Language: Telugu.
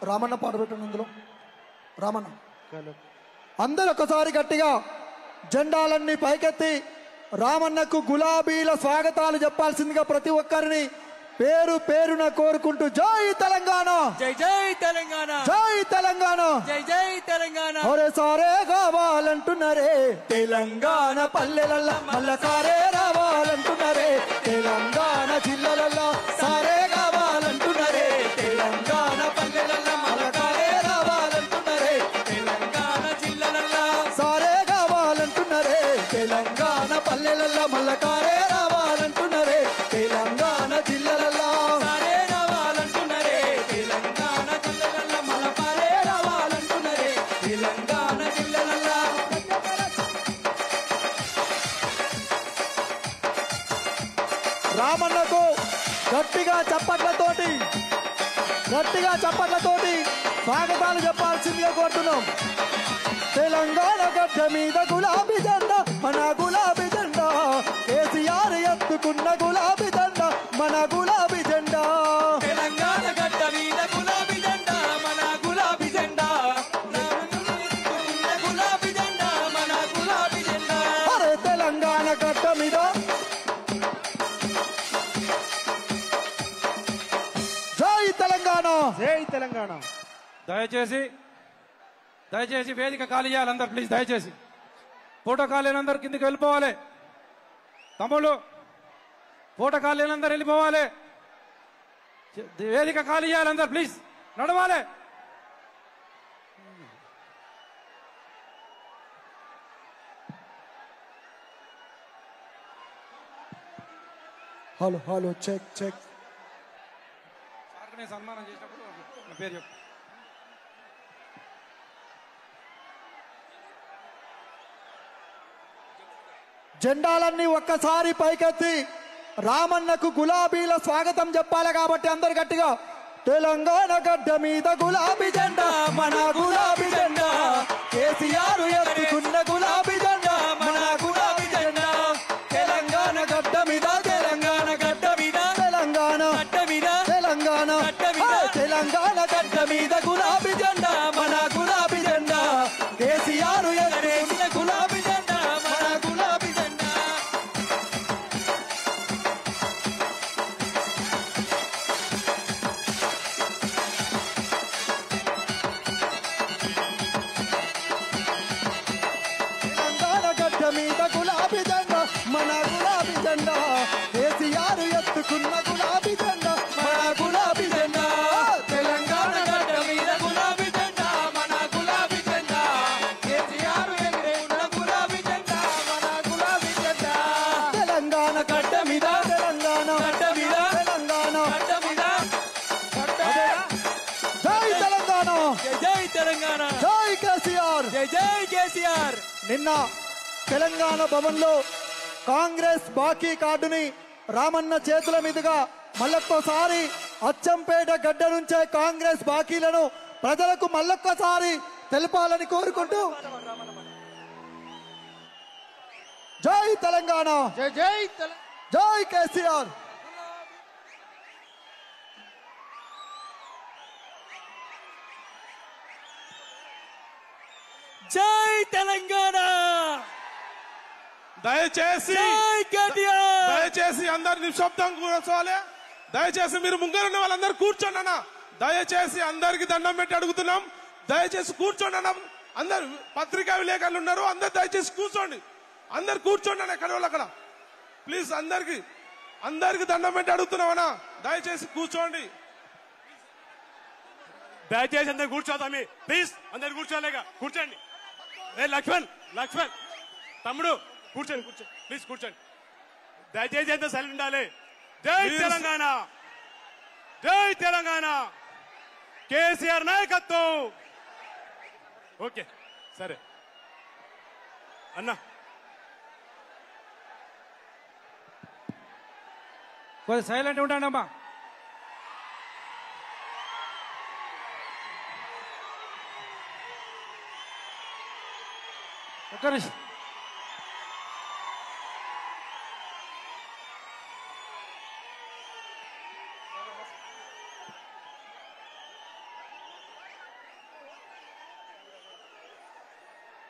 రామన్న పాట పెట్టండి అందులో. రామన్న అందరూ ఒకసారి గట్టిగా జెండాలన్నీ పైకెత్తి రామన్నకు గులాబీల స్వాగతాలు చెప్పాల్సిందిగా ప్రతి ఒక్కరిని పేరు పేరున కోరుకుంటూ జై తెలంగాణ, జై జై తెలంగాణ, జై తెలంగాణ, జై జై తెలంగాణ. ఒరే సారే కావాలంటున్నారే తెలంగాణ పల్లెలల్లా మల్ల సారే రావాలంటున్నారే తెలంగాణ జిల్లాలల్లా సారే కావాలంటున్నారే తెలంగాణ పల్లెలల్లా మల్ల సారే రావాలంటున్నారే తెలంగాణ జిల్లాలల్లా సారే కావాలంటున్నారే తెలంగాణ పల్లెలల్లా మల్ల సారే రావాలంటున్నారే తెలంగాణ జిల్లాలల్లా సారే రావాలంటున్నారే తెలంగాణ జిల్లాలల్లా మల్ల సారే రావాలంటున్నారే తెలంగాణ జిల్లాలల్లా. రామన్నకు గట్టిగా చప్పట్లతోటి స్వాగతాలు చెప్పాల్సిందిగా కోరుతున్నాం. తెలంగాణ గడ్డ మీద గులాబీ జెండా మన గులాబీ జెండా, కేసీఆర్ ఎత్తుకున్న గులాబీ జెండా మన గులాబీ జెండా. తెలంగాణ గడ్డ మీద గులాబీ జెండా మన గులాబీ జెండా, గులాబీ జెండా మన గులాబీ జెండా. అరే తెలంగాణ గడ్డ మీద జై తెలంగాణ, జై తెలంగాణ. దయచేసి వేదిక ఖాళీ చేయాలి అందరు ప్లీజ్. దయచేసి ఫోటో ఖాళీలందరూ కిందికి వెళ్ళిపోవాలి. తమ్ముళ్ళు ఫోటో ఖాళీలందరూ వెళ్ళిపోవాలి. వేదిక ఖాళీ చేయాలి అందరు ప్లీజ్, నడవాలి. Hello hello check check. నేను సన్మానం చేసినప్పుడు నా పేరు చెప్పు. జెండాలన్నీ ఒక్కసారి పైకెత్తి రామన్నకు గులాబీల స్వాగతం చెప్పాలి కాబట్టి అందరు గట్టిగా తెలంగాణ గడ్డ మీద గులాబీ జెండా మన గులాబీ జెండా, కేసీఆర్ ఎత్తుకున్న గులాబీ జెండా మన గులాబీ జెండా. తెలంగాణ గడ్డ మీద తెలంగాణ గడ్డ మీద తెలంగాణ గడ్డ మీద తెలంగాణ తెలంగాణ గడ్డ మీద గులాబీ జెండా మన గులాబీ జెండా, కేసీఆర్ ఎత్తుకున్న గులాబీ జెండా మన గులాబీ జెండా. తెలంగాణ గడ్డ మీద గులాబీ జెండా మన గులాబీ జెండా, కేసీఆర్ ఎత్తుకున్న గులాబీ జెండా మన గులాబీ జెండా. తెలంగాణ గడ్డ మీద గులాబీ జెండా మన గులాబీ జెండా, కేసీఆర్ ఎత్తుకున్న గులాబీ జెండా మన గులాబీ జెండా. తెలంగాణ గడ్డ మీద తెలంగాణ గడ్డ మీద తెలంగాణ గడ్డ మీద జై తెలంగాణ, జై తెలంగాణ, జై కేసీఆర్, జై జై కేసీఆర్. నిన్న తెలంగాణ భవన్లో కాంగ్రెస్ బాకీ కార్డుని రామన్న చేతుల మీదుగా మళ్ళొక్కసారి అచ్చంపేట గడ్డ నుంచే కాంగ్రెస్ బాకీలను ప్రజలకు మళ్ళొక్కసారి తెలపాలని కోరుకుంటూ జై తెలంగాణ, జై జై జై కేసీఆర్. జై తెలంగాణ, దయచేసి జై కేటీఆర్. దయచేసి అందరు నిశ్శబ్దం కూర్చోవాలి. దయచేసి మీరు ముంగరున్న వాళ్ళందరూ కూర్చోండి అన్న. దయచేసి అందరికి దండం పెట్టి అడుగుతున్నాం, దయచేసి కూర్చోండి అన్న. అందరు పత్రికా విలేకరులు ఉన్నారు, అందరు దయచేసి కూర్చోండి. అందరు కూర్చోండి అన్న, ఎక్కడ వాళ్ళు అక్కడ ప్లీజ్. అందరికి దండం పెట్టి అడుగుతున్నామన్నా, దయచేసి కూర్చోండి. దయచేసి అందరు కూర్చోదామి ప్లీజ్. అందరు కూర్చోలేక కూర్చోండి. లక్ష్మణ్ తమ్ముడు కూర్చోండి ప్లీజ్ కూర్చోండి. దయచేసి ఎంత సైలెంట్ ఉండాలి. జై తెలంగాణ, జై తెలంగాణ, కేసీఆర్ నాయకత్వం. ఓకే సరే అన్నా. కొంచెం సైలెంట్ ఉండండి అమ్మా. ఒక్క నిమిషం.